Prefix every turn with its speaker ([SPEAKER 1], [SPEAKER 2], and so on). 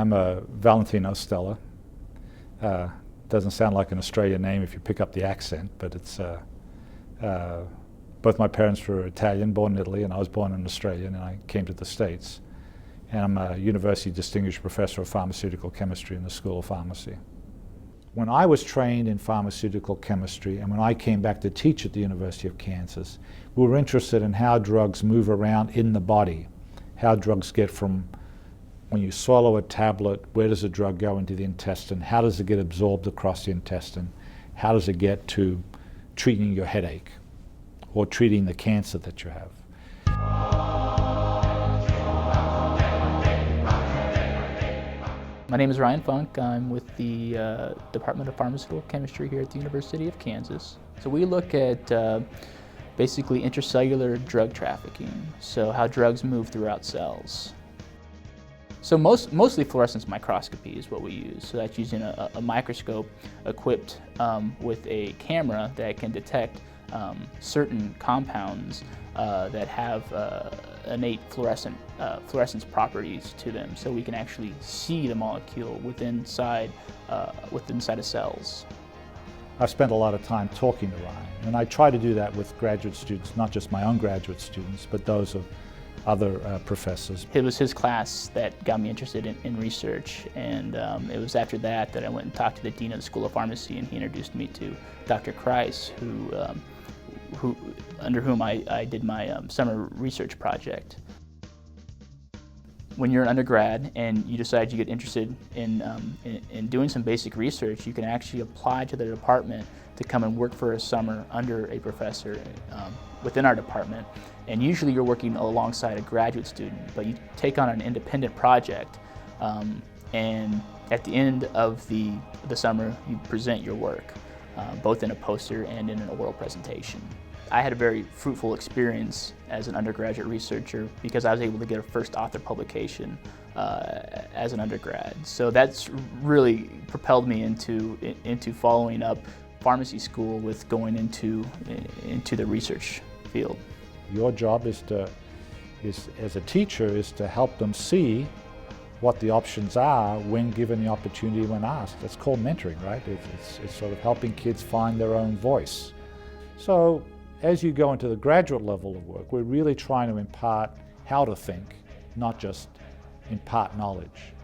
[SPEAKER 1] I'm a Valentino Stella. Doesn't sound like an Australian name if you pick up the accent, but it's both my parents were Italian, born in Italy, and I was born in Australia, and I came to the States. And I'm a University Distinguished Professor of Pharmaceutical Chemistry in the School of Pharmacy. When I was trained in pharmaceutical chemistry and when I came back to teach at the University of Kansas, we were interested in how drugs move around in the body, how drugs get from when you swallow a tablet, where does the drug go into the intestine, how does it get absorbed across the intestine, how does it get to treating your headache or treating the cancer that you have.
[SPEAKER 2] My name is Ryan Funk. I'm with the Department of Pharmaceutical Chemistry here at the University of Kansas. So we look at basically intracellular drug trafficking, so how drugs move throughout cells. So mostly fluorescence microscopy is what we use. So that's using a microscope equipped with a camera that can detect certain compounds that have innate fluorescence properties to them, so we can actually see the molecule within inside of cells.
[SPEAKER 1] I've spent a lot of time talking to Ryan, and I try to do that with graduate students, not just my own graduate students, but those of other professors.
[SPEAKER 2] It was his class that got me interested in research, and it was after that I went and talked to the dean of the School of Pharmacy, and he introduced me to Dr. Kreis, under whom I did my summer research project. When you're an undergrad and you decide you get interested in doing some basic research, you can actually apply to the department to come and work for a summer under a professor within our department. And usually you're working alongside a graduate student, but you take on an independent project, and at the end of the summer you present your work, both in a poster and in an oral presentation. I had a very fruitful experience as an undergraduate researcher because I was able to get a first author publication as an undergrad. So that's really propelled me into following up pharmacy school with going into the research field.
[SPEAKER 1] Your job is as a teacher is to help them see what the options are when given the opportunity when asked. That's called mentoring, right? It's sort of helping kids find their own voice. So as you go into the graduate level of work, we're really trying to impart how to think, not just impart knowledge.